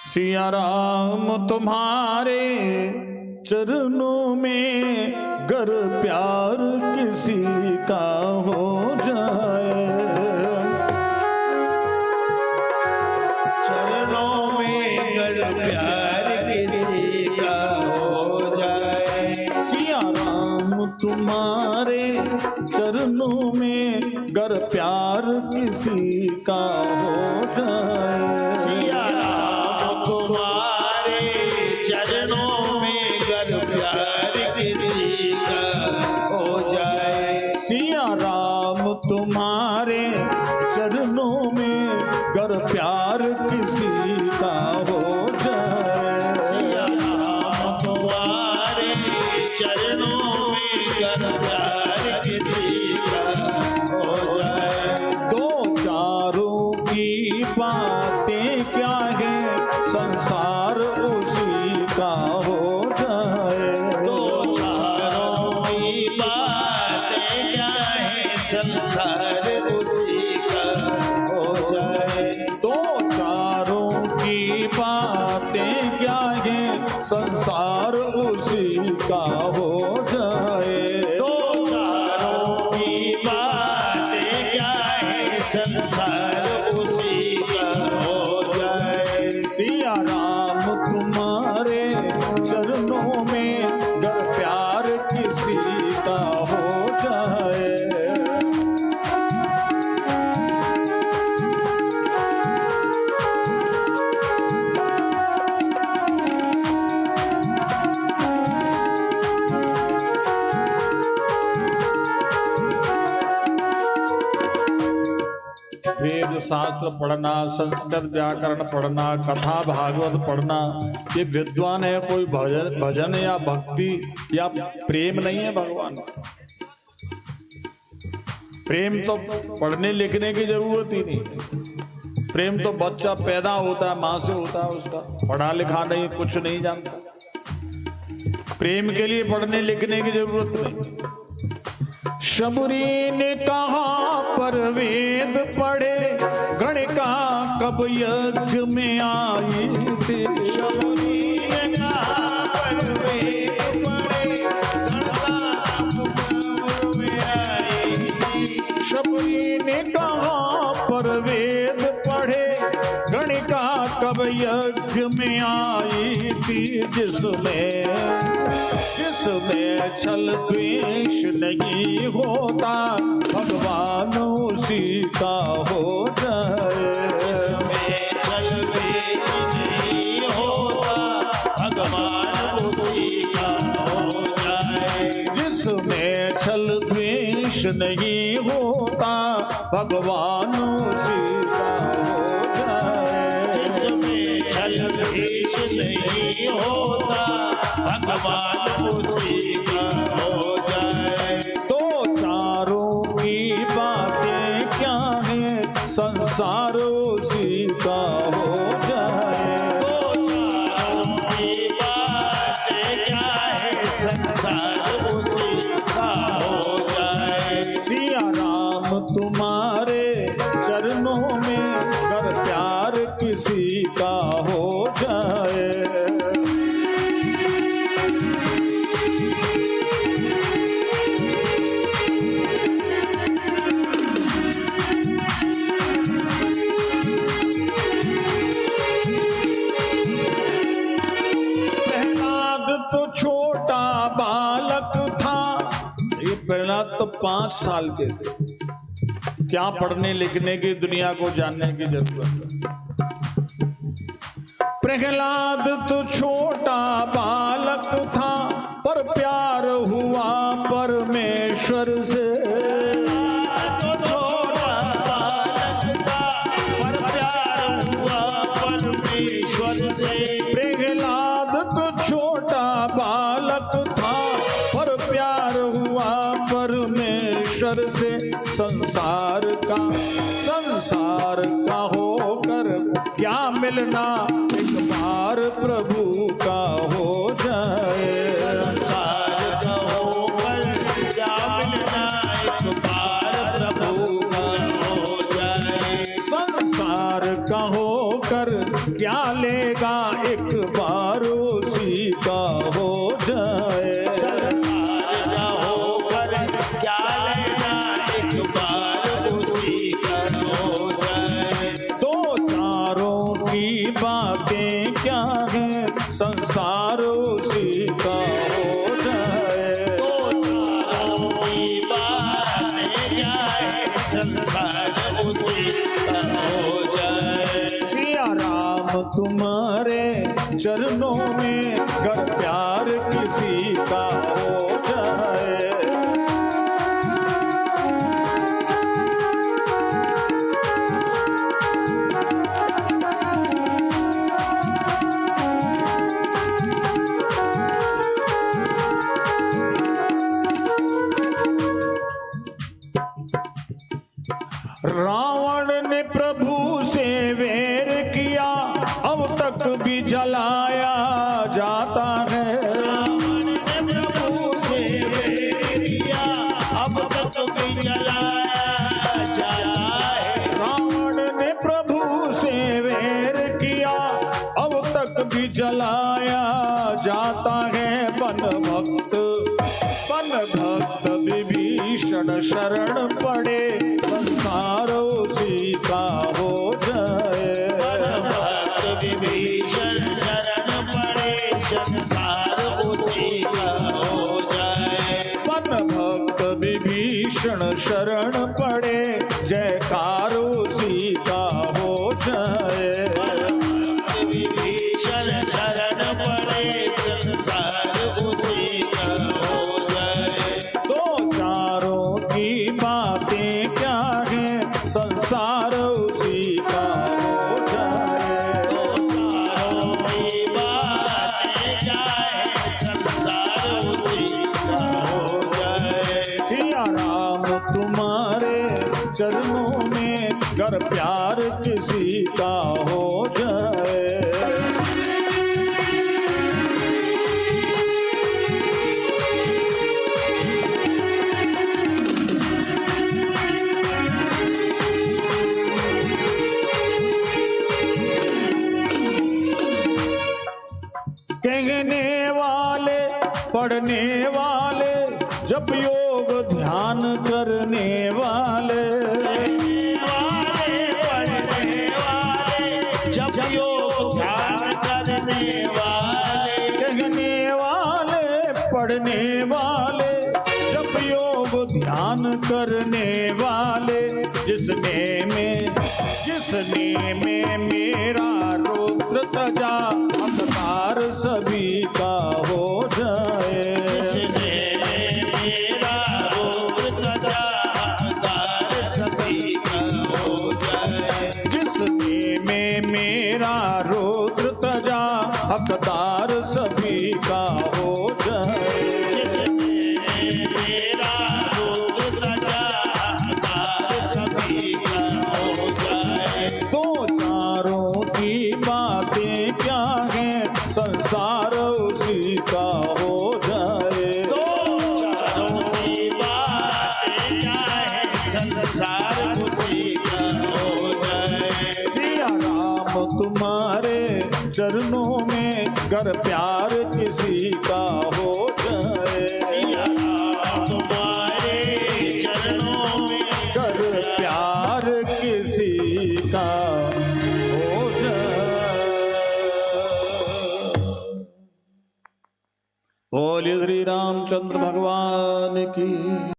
सिया राम तुम्हारे चरणों में गर प्यार किसी का हो जाए, चरणों में गर प्यार किसी का हो जाए। सिया राम तुम्हारे चरणों में गर प्यार किसी का हो जाए, सिया राम तुम्हारे चरणों में गर प्यार किसी का हो जाए। सिया राम तुम्हारे चरणों में गर प्यार किसी का हो जाए, सिया राम तुम्हारे चरणों में गर प्यार किसी का हो जाए। दो चारों की बातें क्या है संसार उसी का हो जाए, दो चारों की बातें क्या है संसार उसी का हो जाए। दो चारों की बातें क्या है संसार उसी का हो जाए, दो चारों की बातें क्या है संसार उसी का हो जाए। सिया राम तुम्हारे चरणों में गर प्यार किसी का हो जाए, वेद शास्त्र पढ़ना, संस्कृत व्याकरण पढ़ना, कथा भागवत पढ़ना, ये विद्वान है। कोई भजन या भक्ति या प्रेम नहीं है भगवान। प्रेम तो पढ़ने लिखने की जरूरत ही नहीं। प्रेम तो बच्चा पैदा होता है माँ से होता है, उसका पढ़ा लिखा नहीं, कुछ नहीं जानता। प्रेम के लिए पढ़ने लिखने की जरूरत नहीं। शबरी ने कहा पर वेद पढ़े, गणिका कब यज्ञ में आई थी। शबरी ने कहा पर वेद पढ़े, गणिका कब में आई थी। शबरी ने कहा पर वेद पढ़े, गणिका कब यज्ञ में आई थी। जिसमें छल द्वेष नहीं होता, भगवान उसी का हो जाए, जिसमें छल द्वेष नहीं होता, भगवान उसी का हो जाए। जिसमें छल द्वेष नहीं होता, भगवान उसी का हो जाए, जिसमें छल द्वेष नहीं होता, भगवान उसी का हो जाए। दो चारों की बातें क्या है संसार उसी का हो जाए, दो चारों की बातें क्या है संसार उसी का हो जाए। सिया राम तुम्हारे चरणों में गर प्यार किसी का हो जाए, तो छोटा बालक था। ये पहला तो 5 साल के थे। क्या पढ़ने लिखने की दुनिया को जानने की जरूरत है। प्रहलाद तो छोटा बालक था, पर प्यार हुआ परमेश्वर से। तो छोटा बालक था, पर प्यार हुआ परमेश्वर से। प्रहलाद तो छोटा बालक था, पर प्यार हुआ परमेश्वर से। संसार का होकर क्या मिलना, एक बार प्रभु का हो जाए। संसार का होकर क्या मिलना, एक बार प्रभु का हो जाए। संसार का होकर क्या ले लेगा एक बार उसी का हो जाए। संसार का होकर क्या लेना, एक बार उसी का हो जाए। दो चारों की बातें क्या है, संसार उसी का हो जाए। दो चारों की बातें क्या है, संसार उसी का हो जाए। सिया राम तुम्हारे चरणों में गर प्यार किसी का हो जाए। रावण ने प्रभु से वैर किया, अब तक भी जलाया जाता है। रावण ने प्रभु से वैर किया, अब तक भी जलाया जाता है। रावण ने प्रभु से वैर किया, अब तक भी जलाया जाता है। भक्त विभीषण शरण पड़े, संसार उसी का हो जाए। भक्त विभीषण शरण पड़े, संसार उसी का हो जाए। भक्त विभीषण शरण पड़े, जयकार उसी का हो जाए। विभीषण शरण पड़े, संसार उसी का हो जाए। दो चारों की बातें क्या है, संसार उसी का हो जाए। दो चारों की बातें क्या है, संसार उसी का हो जाए। सिया राम तुम्हारे चरणों में गर प्यार किसी का हो जाए। कहने वाले पढ़ने वाले, जप योग ध्यान करने वाले, पढ़ने वाले, जप योग ध्यान करने वाले। कहने वाले पढ़ने वाले, जप योग ध्यान करने वाले, जिसने में मेरा रुद्र सजा, अंधकार सभी का हो जाए। जिसने मेरा रुद्र सजा, अंधकार सभी का हो जाए। जिसने में मेरा रुद्र सजा, हकदार सभी का हो जाए। जिसने मेरा रुद्र सजा, अंधकार सभी का हो जाए। दो चारों की बातें क्या है, संसार उसी का हो जाए। दो चारों की बातें क्या है, संसार उसी का हो जाए। सिया राम तुम्हारे चरणों में गर प्यार किसी का हो जाए। सिया राम तुम्हारे चरणों में गर प्यार किसी का हो जाए। बोलिए श्री रामचंद्र भगवान की।